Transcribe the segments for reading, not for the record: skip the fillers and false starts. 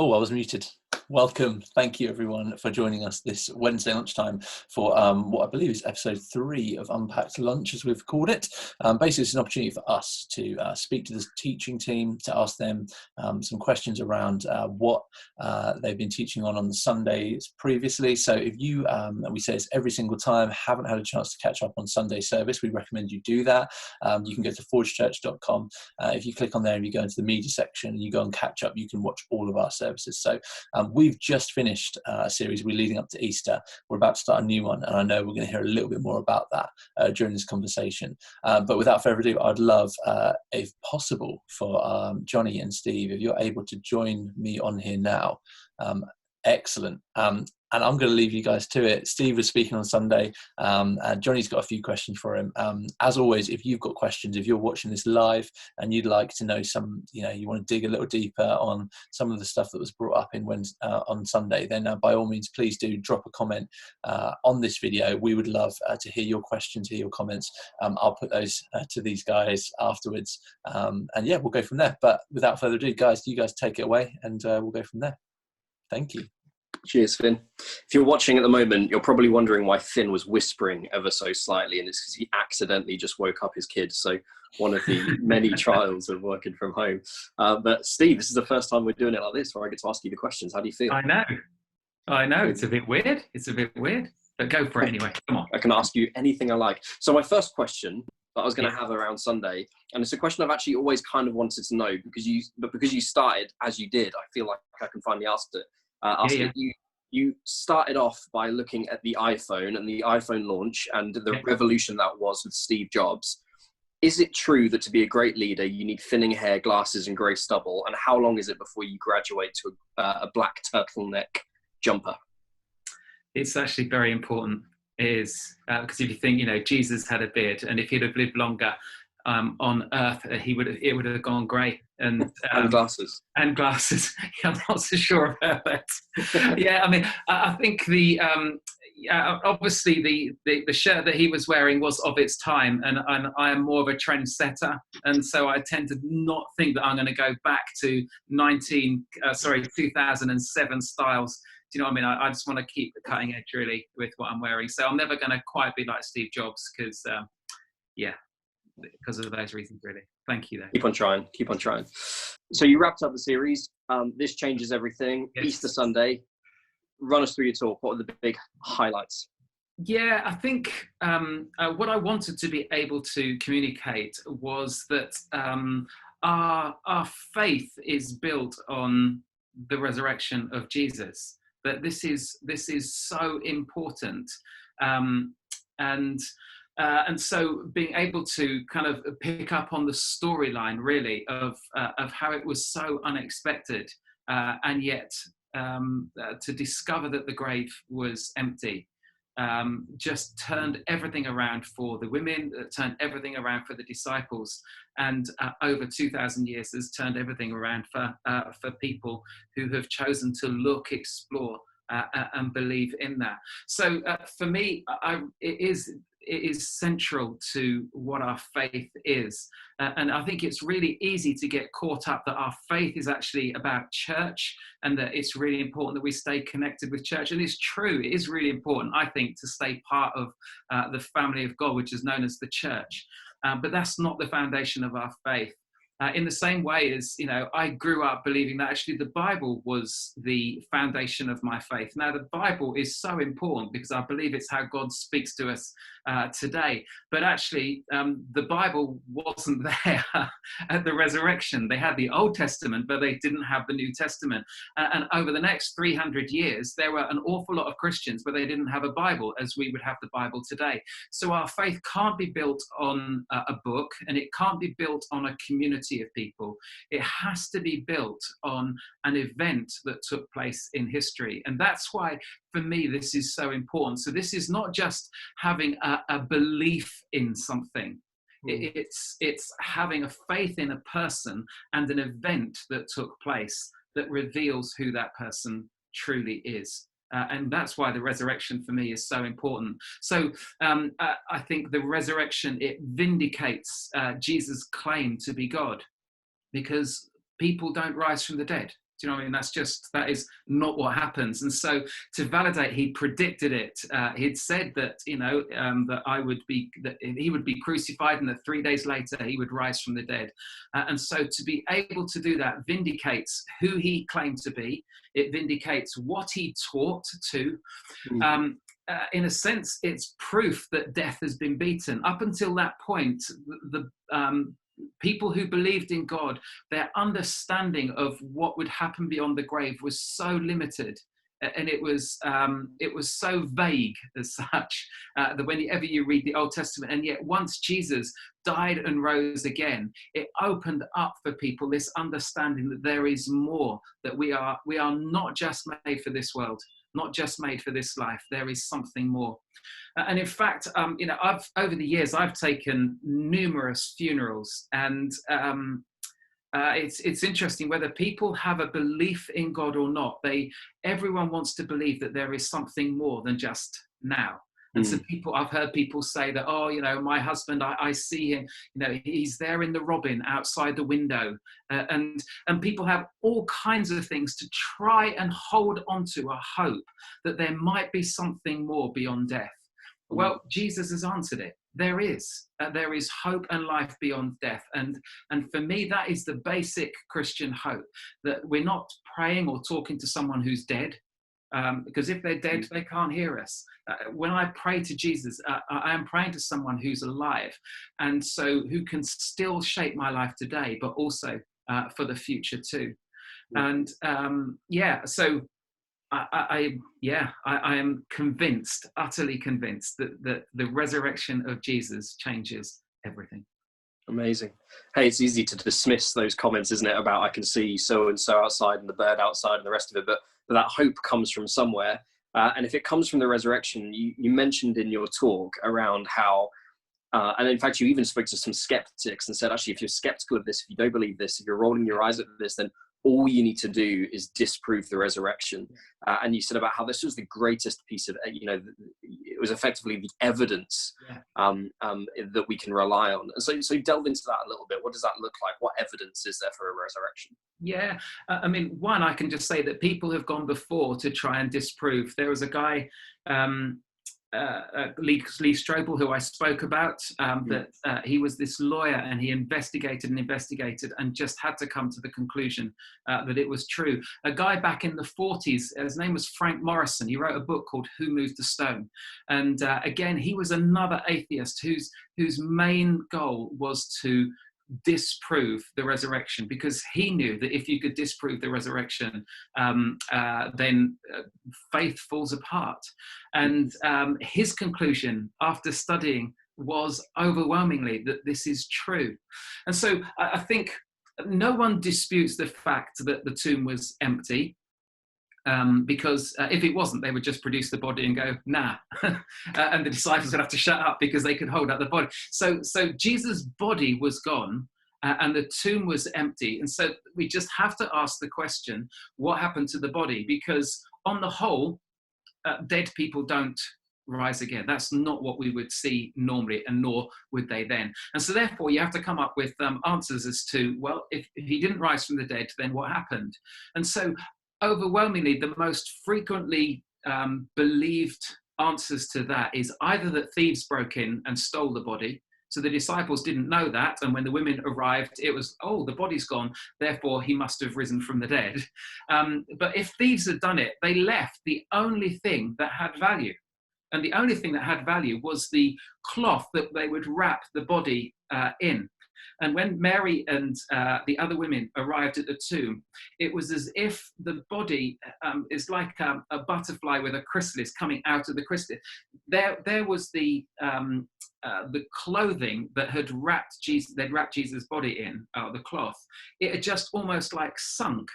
Oh, I was muted. Welcome. Thank you, everyone, for joining us this Wednesday lunchtime for what I believe is episode 3 of Unpacked Lunch, as we've called it. Basically, it's an opportunity for us to speak to the teaching team, to ask them some questions around what they've been teaching on the Sundays previously. So if you, and we say this every single time, haven't had a chance to catch up on Sunday service, we recommend you do that. You can go to forgechurch.com. If you click on there and you go into the media section and you go and catch up, you can watch all of our services. So we've just finished a series we're leading up to Easter. We're about to start a new one, and I know we're going to hear a little bit more about that during this conversation. But without further ado, I'd love, if possible, for Johnny and Steve, if you're able to join me on here now. Excellent. And I'm going to leave you guys to it. Steve was speaking on Sunday, and Johnny's got a few questions for him. As always, if you've got questions, if you're watching this live and you'd like to know some, you want to dig a little deeper on some of the stuff that was brought up on Sunday, then by all means, please do drop a comment on this video. We would love to hear your questions, hear your comments. I'll put those to these guys afterwards. And yeah, we'll go from there. But without further ado, guys, you guys take it away, and we'll go from there. Thank you. Cheers, Finn. If you're watching at the moment, you're probably wondering why Finn was whispering ever so slightly, and it's because he accidentally just woke up his kids. So one of the many trials of working from home. But Steve, this is the first time we're doing it like this, where I get to ask you the questions. How do you feel? I know. It's a bit weird. But go for it anyway. Come on. I can ask you anything I like. So my first question that I was going to have around Sunday, and it's a question I've actually always kind of wanted to know, because you started as you did, I feel like I can finally ask it. You started off by looking at the iPhone and the iPhone launch and the revolution that was with Steve Jobs. Is it true that to be a great leader, you need thinning hair, glasses, and grey stubble? And how long is it before you graduate to a black turtleneck jumper? It's actually very important. It is, because if you think, Jesus had a beard, and if he'd have lived longer on Earth, it would have gone grey. And glasses. And glasses. Yeah, I'm not so sure about that. Yeah, I mean, I think obviously the shirt that he was wearing was of its time, and I am more of a trendsetter, and so I tend to not think that I'm going to go back to 2007 styles. Do you know what I mean? I just want to keep the cutting edge really with what I'm wearing. So I'm never going to quite be like Steve Jobs, because of those reasons, really. Thank you, though. Keep on trying. So you wrapped up the series. This changes everything. Yes. Easter Sunday. Run us through your talk. What are the big highlights? Yeah, I think what I wanted to be able to communicate was that our faith is built on the resurrection of Jesus. That this is so important, and so being able to kind of pick up on the storyline really of how it was so unexpected, and yet to discover that the grave was empty, just turned everything around for the women, turned everything around for the disciples, and over 2,000 years has turned everything around for people who have chosen to look, explore, and believe in that. So for me, it is central to what our faith is. And I think it's really easy to get caught up that our faith is actually about church, and that it's really important that we stay connected with church. And it's true, it is really important, I think, to stay part of the family of God, which is known as the church. But that's not the foundation of our faith. In the same way as, I grew up believing that actually the Bible was the foundation of my faith. Now, the Bible is so important because I believe it's how God speaks to us today. But actually, the Bible wasn't there at the resurrection. They had the Old Testament, but they didn't have the New Testament. And over the next 300 years, there were an awful lot of Christians, but they didn't have a Bible as we would have the Bible today. So our faith can't be built on a book, and it can't be built on a community of people. It has to be built on an event that took place in history. And that's why, for me, this is so important. So this is not just having a belief in something. It's having a faith in a person and an event that took place that reveals who that person truly is. And that's why the resurrection for me is so important. So I think the resurrection, it vindicates Jesus' claim to be God, because people don't rise from the dead. Do you know what I mean? That is not what happens. And so to validate, he predicted it. He'd said that, that he would be crucified and that 3 days later he would rise from the dead. And so to be able to do that vindicates who he claimed to be. It vindicates what he taught to. In a sense, it's proof that death has been beaten. Up until that point, the people who believed in God, their understanding of what would happen beyond the grave was so limited, and it was so vague as such, that whenever you read the Old Testament, and yet once Jesus died and rose again, it opened up for people this understanding that there is more, that we are not just made for this world, not just made for this life. There is something more. And in fact, over the years, I've taken numerous funerals, and it's interesting whether people have a belief in God or not. Everyone wants to believe that there is something more than just now. And so I've heard people say that, my husband, I see him, he's there in the robin outside the window. And people have all kinds of things to try and hold onto a hope that there might be something more beyond death. Well, Jesus has answered it. There is hope and life beyond death. And for me, that is the basic Christian hope, that we're not praying or talking to someone who's dead. Because if they're dead, they can't hear us. When I pray to Jesus, I am praying to someone who's alive, and so who can still shape my life today, but also for the future too. And so I am convinced, utterly convinced, that the resurrection of Jesus changes everything. Amazing. Hey, it's easy to dismiss those comments, isn't it, about I can see so and so outside and the bird outside and the rest of it, but that hope comes from somewhere. And if it comes from the resurrection, you mentioned in your talk around how, and in fact, you even spoke to some skeptics and said, actually, if you're skeptical of this, if you don't believe this, if you're rolling your eyes at this, then all you need to do is disprove the resurrection. And you said about how this was the greatest piece of, it was effectively the evidence that we can rely on. And so delve into that a little bit. What does that look like? What evidence is there for a resurrection? Yeah, one, I can just say that people have gone before to try and disprove. There was a guy, Lee Strobel, who I spoke about, that he was this lawyer, and he investigated and just had to come to the conclusion that it was true. A guy back in the 40s, his name was Frank Morrison. He wrote a book called Who Moved the Stone? And again, he was another atheist whose main goal was to disprove the resurrection, because he knew that if you could disprove the resurrection, then faith falls apart. And his conclusion after studying was overwhelmingly that this is true. And so I think no one disputes the fact that the tomb was empty. Because if it wasn't, they would just produce the body and go, nah. And the disciples would have to shut up because they could hold up the body. So Jesus' body was gone, and the tomb was empty. And so we just have to ask the question, what happened to the body? Because on the whole, dead people don't rise again. That's not what we would see normally, and nor would they then. And so therefore, you have to come up with answers as to, well, if he didn't rise from the dead, then what happened? And so overwhelmingly, the most frequently believed answers to that is either that thieves broke in and stole the body. So the disciples didn't know that. And when the women arrived, it was, the body's gone. Therefore, he must have risen from the dead. But if thieves had done it, they left the only thing that had value. And the only thing that had value was the cloth that they would wrap the body in. And when Mary and the other women arrived at the tomb, it was as if the body is like a butterfly with a chrysalis coming out of the chrysalis. There was the clothing that had wrapped Jesus. They'd wrapped Jesus' body in the cloth. It had just almost like sunk,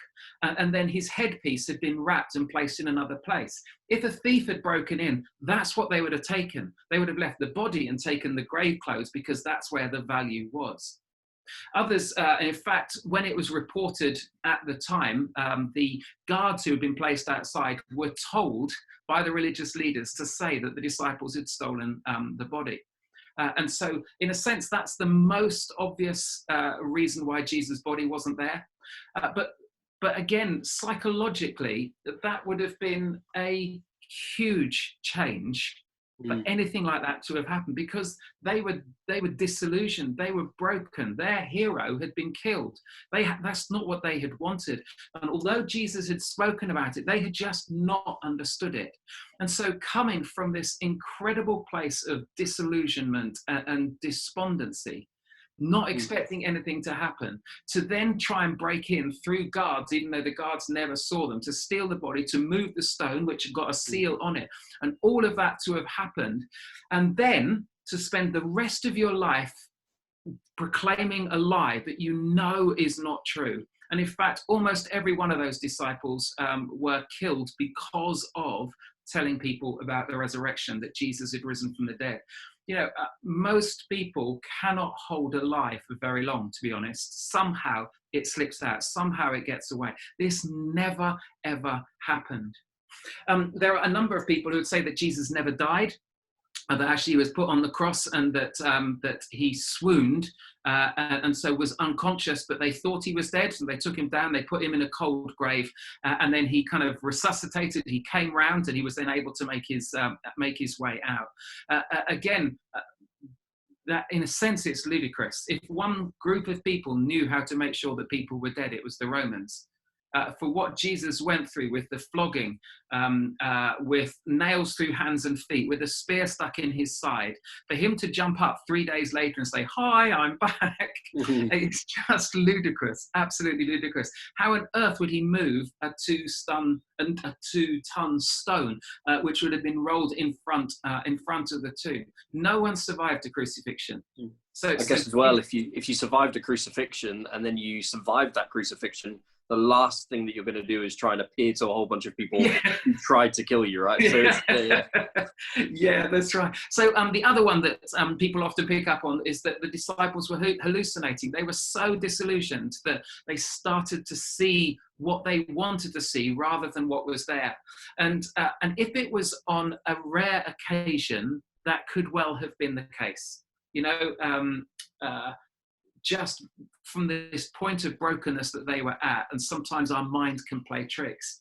and then his headpiece had been wrapped and placed in another place. If a thief had broken in, that's what they would have taken. They would have left the body and taken the grave clothes, because that's where the value was. Others, in fact, when it was reported at the time, the guards who had been placed outside were told by the religious leaders to say that the disciples had stolen the body. And so, in a sense, that's the most obvious reason why Jesus' body wasn't there. But But again, psychologically, that would have been a huge change for anything like that to have happened, because they were disillusioned, they were broken, their hero had been killed. That's not what they had wanted. And although Jesus had spoken about it, they had just not understood it. And so coming from this incredible place of disillusionment and despondency, not expecting anything to happen, to then try and break in through guards, even though the guards never saw them, to steal the body, to move the stone, which had got a seal on it, and all of that to have happened, and then to spend the rest of your life proclaiming a lie that you know is not true. And in fact, almost every one of those disciples were killed because of telling people about the resurrection, that Jesus had risen from the dead. Most people cannot hold a lie for very long, to be honest. Somehow it slips out. Somehow it gets away. This never, ever happened. There are a number of people who would say that Jesus never died, that actually he was put on the cross, and that he swooned and so was unconscious, but they thought he was dead, so they took him down, they put him in a cold grave, and then he kind of resuscitated, he came round, and he was then able to make his way out. That in a sense it's ludicrous. If one group of people knew how to make sure that people were dead, it was the Romans. For what Jesus went through with the flogging, with nails through hands and feet, with a spear stuck in his side, for him to jump up 3 days later and say, "Hi, I'm back," it's just ludicrous, absolutely ludicrous. How on earth would he move a 2-ton stone, which would have been rolled in front of the tomb? No one survived a crucifixion. So I guess as well, if you survived a crucifixion and then you survived that crucifixion, the last thing that you're going to do is try and appear to a whole bunch of people who tried to kill you, right? So yeah, that's right. So the other one that people often pick up on is that the disciples were hallucinating. They were so disillusioned that they started to see what they wanted to see rather than what was there. And if it was on a rare occasion, that could well have been the case. Just from this point of brokenness that they were at, and sometimes our mind can play tricks.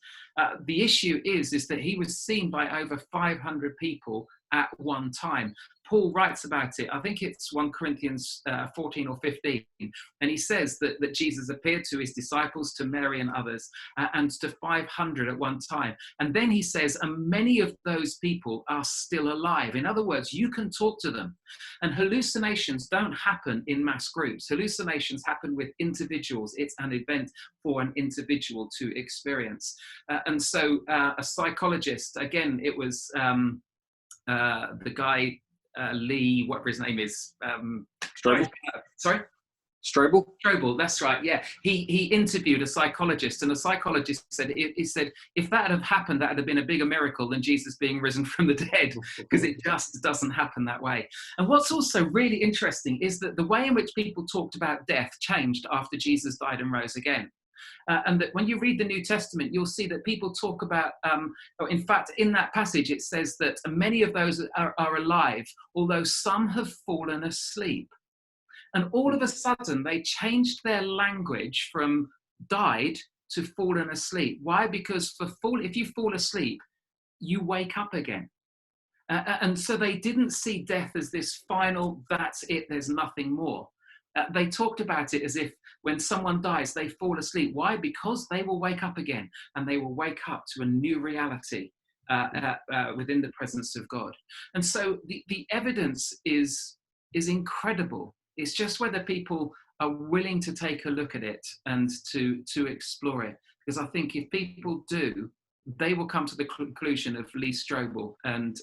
The issue is that he was seen by over 500 people at one time. Paul writes about it. I think it's 1 Corinthians 14 or 15. And he says that Jesus appeared to his disciples, to Mary and others, and to 500 at one time. And then he says, and many of those people are still alive. In other words, you can talk to them. And hallucinations don't happen in mass groups. Hallucinations happen with individuals. It's an event for an individual to experience. And so a psychologist, again, it was the guy, Lee, whatever his name is. Strobel? Sorry? Strobel, that's right, yeah. He interviewed a psychologist, and the psychologist said, if that had happened, that would have been a bigger miracle than Jesus being risen from the dead, because it just doesn't happen that way. And what's also really interesting is that the way in which people talked about death changed after Jesus died and rose again. And that when you read the New Testament, you'll see that people talk about, in fact, in that passage, it says that many of those are alive, although some have fallen asleep. And all of a sudden, they changed their language from died to fallen asleep. Why? Because if you fall asleep, you wake up again. And so they didn't see death as this final, that's it, there's nothing more. They talked about it as if when someone dies, they fall asleep. Why? Because they will wake up again, and they will wake up to a new reality within the presence of God. And so the evidence is incredible. It's just whether people are willing to take a look at it and to explore it. Because I think if people do, they will come to the conclusion of Lee Strobel and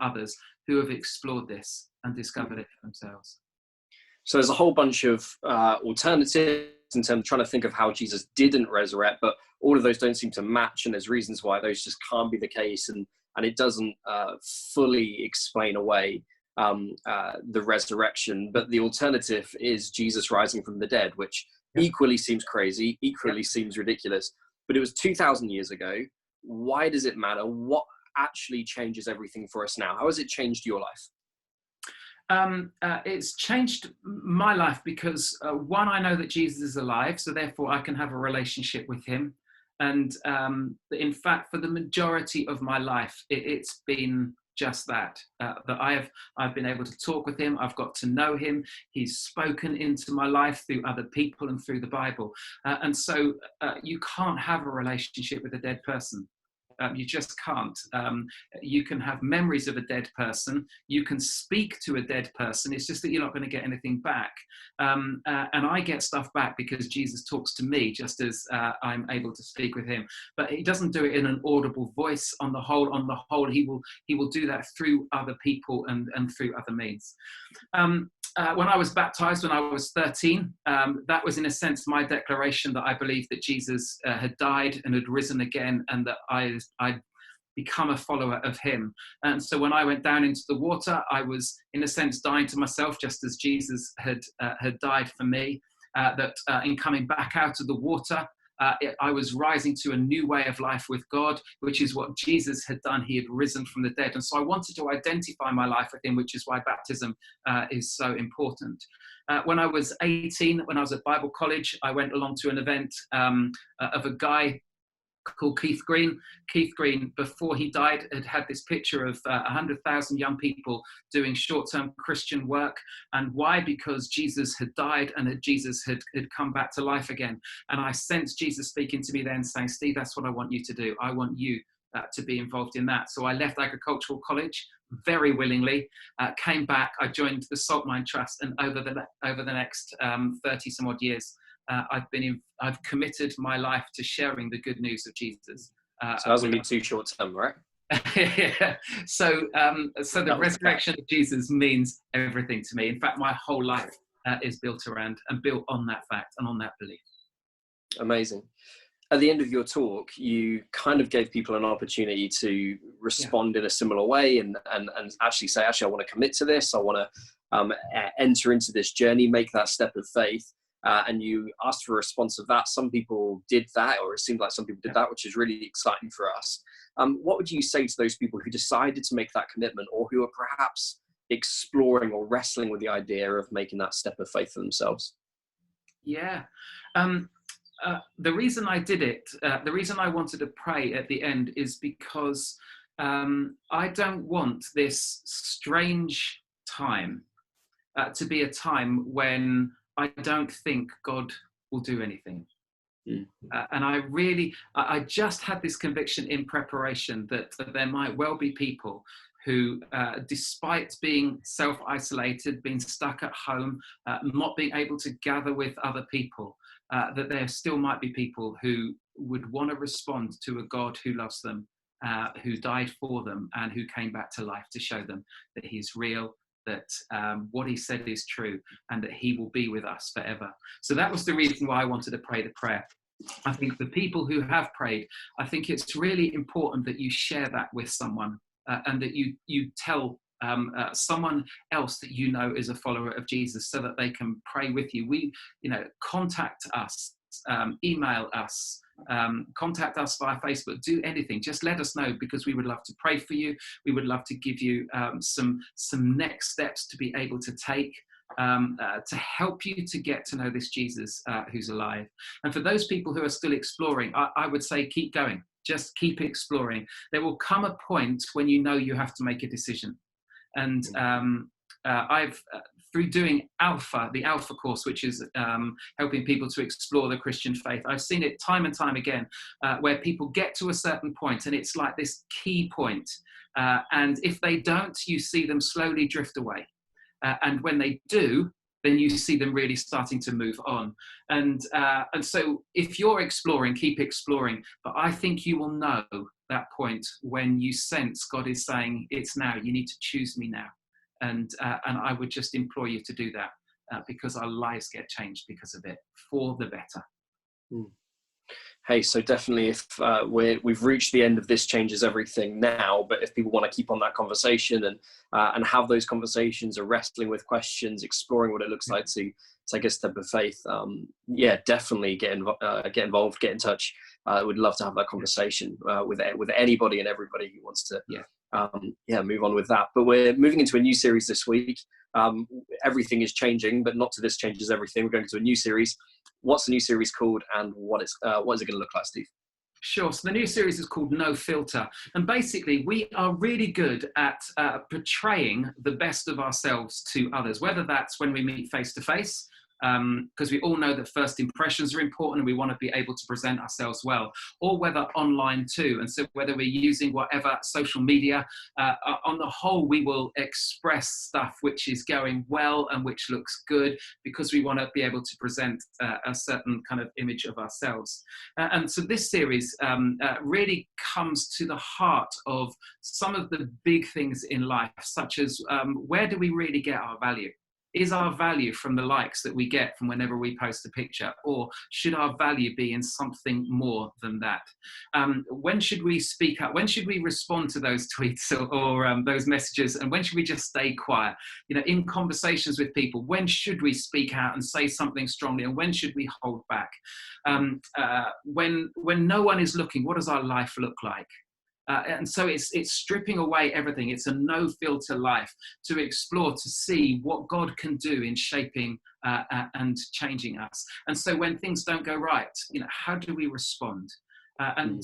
others who have explored this and discovered it for themselves. So there's a whole bunch of alternatives in terms of trying to think of how Jesus didn't resurrect, but all of those don't seem to match, and there's reasons why those just can't be the case, and it doesn't fully explain away the resurrection. But the alternative is Jesus rising from the dead, which equally seems crazy, equally seems ridiculous, but it was 2,000 years ago. Why does it matter? What actually changes everything for us now? How has it changed your life? It's changed my life because one, I know that Jesus is alive, so therefore I can have a relationship with him. And in fact, for the majority of my life, it's been just that, that I've been able to talk with him. I've got to know him. He's spoken into my life through other people and through the Bible. And so you can't have a relationship with a dead person. You just can't. You can have memories of a dead person. You can speak to a dead person. It's just that you're not going to get anything back. And I get stuff back because Jesus talks to me, just as I'm able to speak with him. But he doesn't do it in an audible voice. On the whole, he will do that through other people and through other means. When I was baptized when I was 13, that was in a sense my declaration that I believed that Jesus had died and had risen again, and that I'd become a follower of him. And so when I went down into the water, I was in a sense dying to myself, just as Jesus had died for me. In coming back out of the water, I was rising to a new way of life with God, which is what Jesus had done. He had risen from the dead. And so I wanted to identify my life with him, which is why baptism is so important. When I was 18, when I was at Bible college, I went along to an event of a guy called Keith Green. Keith Green, before he died, had this picture of 100,000 young people doing short-term Christian work. And why? Because Jesus had died and that Jesus had come back to life again. And I sensed Jesus speaking to me then saying, Steve, that's what I want you to do. I want you to be involved in that. So I left agricultural college very willingly, came back, I joined the Salt Mine Trust, and over the next 30 some odd years, I've committed my life to sharing the good news of Jesus. So that doesn't be too short term, right? Yeah. So the resurrection of Jesus means everything to me. In fact, my whole life is built around and built on that fact and on that belief. Amazing. At the end of your talk, you kind of gave people an opportunity to respond in a similar way and actually say, actually, I want to commit to this. I want to enter into this journey, make that step of faith. And you asked for a response of that. Some people did that, or it seemed like some people did that, which is really exciting for us. What would you say to those people who decided to make that commitment, or who are perhaps exploring or wrestling with the idea of making that step of faith for themselves? Yeah. The reason I did it, the reason I wanted to pray at the end is because I don't want this strange time to be a time when I don't think God will do anything. And I just had this conviction in preparation that there might well be people who, despite being self-isolated, being stuck at home, not being able to gather with other people, that there still might be people who would want to respond to a God who loves them, who died for them, and who came back to life to show them that he's real, that what he said is true, and that he will be with us forever. So that was the reason why I wanted to pray the prayer. I think the people who have prayed, I think it's really important that you share that with someone, and that you tell someone else that you know is a follower of Jesus, so that they can pray with you. Contact us, email us, contact us via Facebook, do anything, just let us know, because we would love to pray for you. We would love to give you some next steps to be able to take to help you to get to know this Jesus who's alive. And for those people who are still exploring, I would say keep going, just keep exploring. There will come a point when you know you have to make a decision. And I've through doing the Alpha course, which is helping people to explore the Christian faith, I've seen it time and time again, where people get to a certain point and it's like this key point. And if they don't, you see them slowly drift away. And when they do, then you see them really starting to move on. And so if you're exploring, keep exploring. But I think you will know that point when you sense God is saying, it's now, you need to choose me now. And I would just implore you to do that, because our lives get changed because of it, for the better. Hey, so definitely if we've reached the end of This Changes Everything now, but if people want to keep on that conversation and have those conversations, or wrestling with questions, exploring what it looks like to take a step of faith, definitely get involved, get in touch. I would love to have that conversation with anybody and everybody who wants to move on with that. But we're moving into a new series this week. everything is changing, but not to this changes everything. We're going to a new series. What's the new series called, and what is it going to look like, Steve? Sure. So the new series is called No Filter. And basically, we are really good at portraying the best of ourselves to others, whether that's when we meet face to face, because we all know that first impressions are important and we want to be able to present ourselves well, or whether online too. And so whether we're using whatever social media, on the whole, we will express stuff which is going well and which looks good, because we want to be able to present a certain kind of image of ourselves. And so this series really comes to the heart of some of the big things in life, such as where do we really get our value? Is our value from the likes that we get from whenever we post a picture, or should our value be in something more than that? When should we speak up? When should we respond to those tweets or those messages? And when should we just stay quiet? You know, in conversations with people, when should we speak out and say something strongly, and when should we hold back? When no one is looking, what does our life look like? And so it's stripping away everything. It's a no filter life to explore, to see what God can do in shaping and changing us. And so when things don't go right, you know, how do we respond? And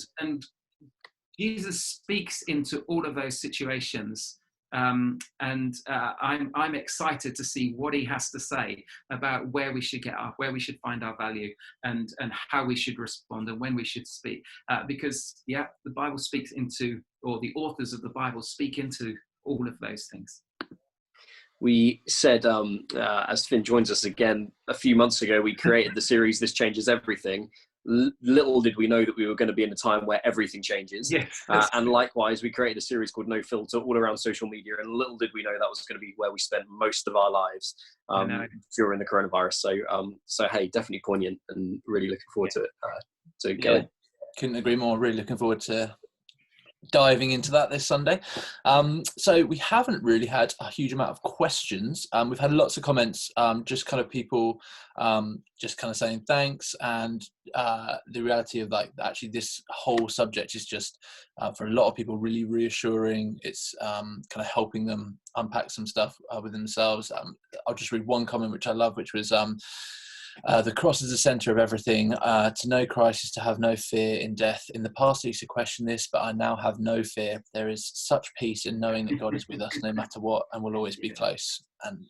Jesus speaks into all of those situations. I'm excited to see what he has to say about where we should where we should find our value, and how we should respond, and when we should speak. Because the Bible speaks into, or the authors of the Bible speak into all of those things. We said, as Finn joins us again, a few months ago, we created the series This Changes Everything. Little did we know that we were going to be in a time where everything changes. Yes. And likewise, we created a series called No Filter, all around social media, and little did we know that was going to be where we spent most of our lives during the coronavirus. So hey, definitely poignant, and really looking forward to it. Going. Couldn't agree more. Really looking forward to diving into that this Sunday. So we haven't really had a huge amount of questions. We've had lots of comments, just kind of people just kind of saying thanks, and the reality of like actually this whole subject is just for a lot of people really reassuring. It's kind of helping them unpack some stuff within themselves. I'll just read one comment which I love, which was the cross is the center of everything. To know Christ is to have no fear in death. In the past I used to question this, but I now have no fear. There is such peace in knowing that God is with us no matter what, and will always be close. And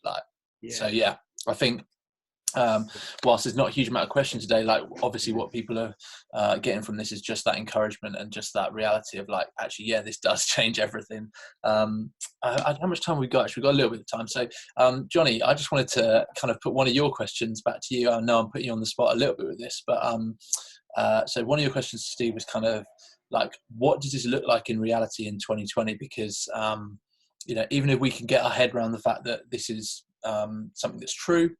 so I think whilst there's not a huge amount of questions today, like obviously what people are getting from this is just that encouragement and just that reality of like, actually, this does change everything. How much time we got? Actually, we've got a little bit of time. So Johnny, I just wanted to kind of put one of your questions back to you. I know I'm putting you on the spot a little bit with this, but so one of your questions, Steve, was kind of like, what does this look like in reality in 2020? Because you know, even if we can get our head around the fact that this is something that's true,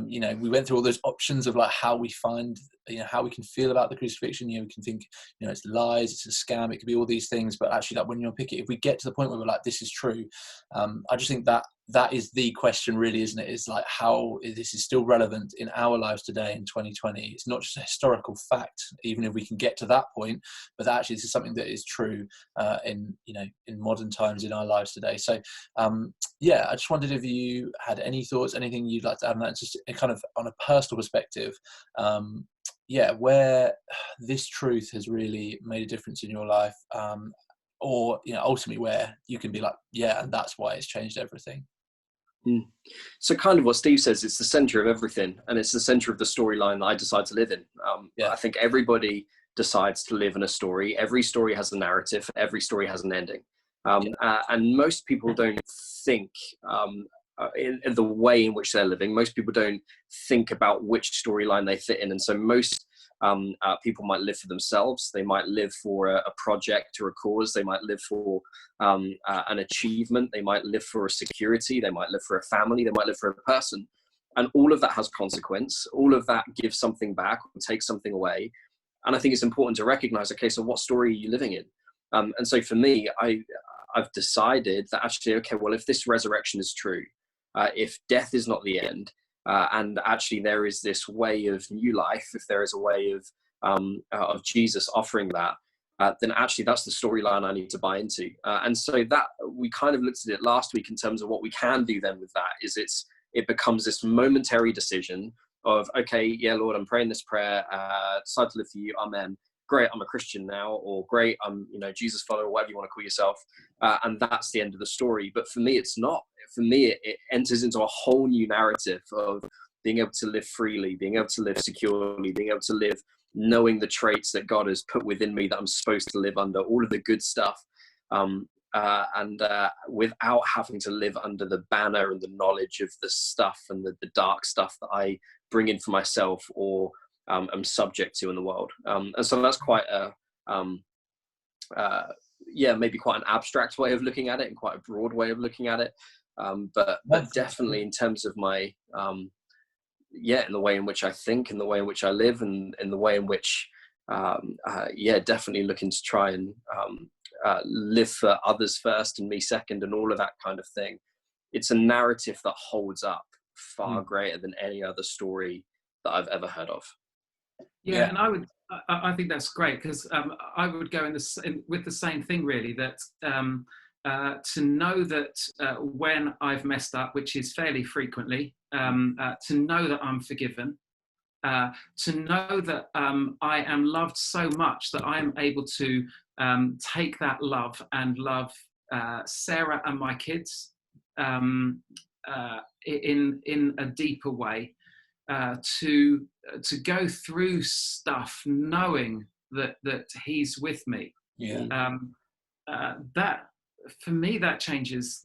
you know, we went through all those options of like how we find, you know, how we can feel about the crucifixion. You know, we can think, you know, it's lies, it's a scam, it could be all these things, but actually like when you unpick it, if we get to the point where we're like, this is true, I just think that is the question really, isn't it? Is like how this is still relevant in our lives today in 2020. It's not just a historical fact, even if we can get to that point, but that actually this is something that is true in, you know, in modern times in our lives today. So I just wondered if you had any thoughts, anything you'd like to add on that, just kind of on a personal perspective, where this truth has really made a difference in your life, or, you know, ultimately where you can be like, and that's why it's changed everything. So kind of what Steve says, it's the center of everything, and it's the center of the storyline that I decide to live in. I think everybody decides to live in a story. Every story has a narrative. Every story has an ending. And most people don't think in the way in which they're living. Most people don't think about which storyline they fit in. And so most people might live for themselves. They might live for a project or a cause. They might live for an achievement. They might live for a security. They might live for a family. They might live for a person. And all of that has consequence. All of that gives something back or takes something away. And I think it's important to recognize, okay, so what story are you living in? And so for me, I've decided that actually, okay, well, if this resurrection is true, if death is not the end, and actually there is this way of new life, if there is a way of Jesus offering that, then actually that's the storyline I need to buy into. And so that we kind of looked at it last week in terms of what we can do then with that is it becomes this momentary decision of, okay, yeah, Lord, I'm praying this prayer, decide to live for you, amen. Great, I'm a Christian now, or great, I'm, Jesus follower, whatever you want to call yourself. And that's the end of the story. But for me, it's not. For me, it enters into a whole new narrative of being able to live freely, being able to live securely, being able to live knowing the traits that God has put within me that I'm supposed to live under, all of the good stuff. And without having to live under the banner and the knowledge of the stuff and the dark stuff that I bring in for myself or am subject to in the world. And so that's quite maybe quite an abstract way of looking at it and quite a broad way of looking at it. But definitely in terms of my, in the way in which I think, in the way in which I live, and in the way in which, definitely looking to try and live for others first and me second and all of that kind of thing. It's a narrative that holds up far greater than any other story that I've ever heard of. Yeah, and I think that's great, because I would go with the same thing really, that to know that when I've messed up, which is fairly frequently, to know that I'm forgiven, to know that I am loved so much that I am able to take that love and love Sarah and my kids in a deeper way, to go through stuff knowing that he's with me. That, for me, that changes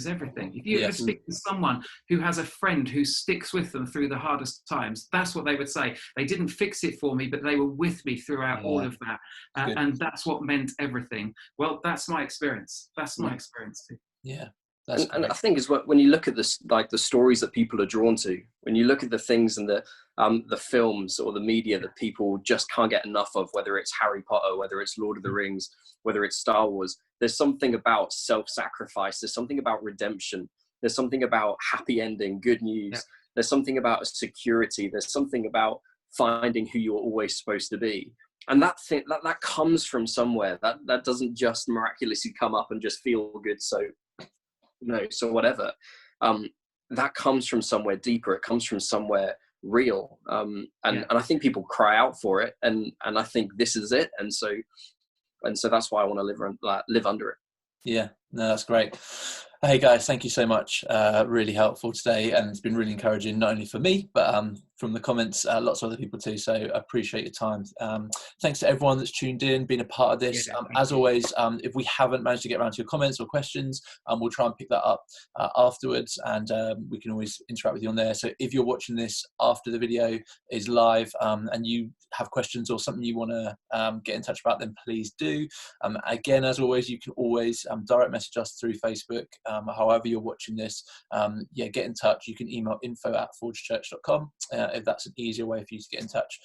everything. If you ever speak to someone who has a friend who sticks with them through the hardest times, that's what they would say. They didn't fix it for me, but they were with me throughout all of that, and that's what meant everything. Well, that's my experience. That's my experience too. Yeah. And I think is when you look at this, like the stories that people are drawn to, when you look at the things and the films or the media that people just can't get enough of, whether it's Harry Potter, whether it's Lord of the Rings, whether it's Star Wars, there's something about self-sacrifice. There's something about redemption. There's something about happy ending, good news. Yeah. There's something about security. There's something about finding who you're always supposed to be. And that comes from somewhere. That doesn't just miraculously come up and just feel good. So whatever, that comes from somewhere deeper. It comes from somewhere real, and I think people cry out for it, and I think this is it, and so that's why I want to live under it. Yeah, no, that's great. Hey guys, thank you so much. Really helpful today, and it's been really encouraging, not only for me, but from the comments, lots of other people too. So I appreciate your time. Thanks to everyone that's tuned in, been a part of this. As always, if we haven't managed to get around to your comments or questions, we'll try and pick that up afterwards, and we can always interact with you on there. So if you're watching this after the video is live, and you have questions or something you want to get in touch about, then please do. Again, as always, you can always direct message us through Facebook. However you're watching this, get in touch. You can email info@forgechurch.com if that's an easier way for you to get in touch.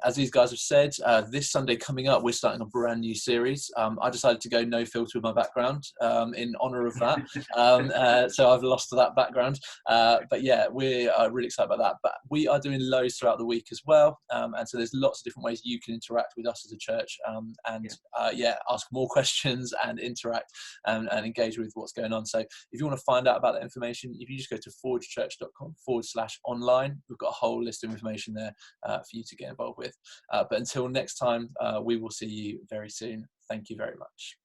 As these guys have said, this Sunday coming up, we're starting a brand new series. I decided to go no filter with my background in honour of that. So I've lost that background. But yeah, we're really excited about that. But we are doing loads throughout the week as well. And so there's lots of different ways you can interact with us as a church, ask more questions and interact and engage with what's going on. So if you want to find out about that information, if you just go to forgechurch.com/online, we've got a whole list of information there for you to get involved with. But until next time, we will see you very soon. Thank you very much.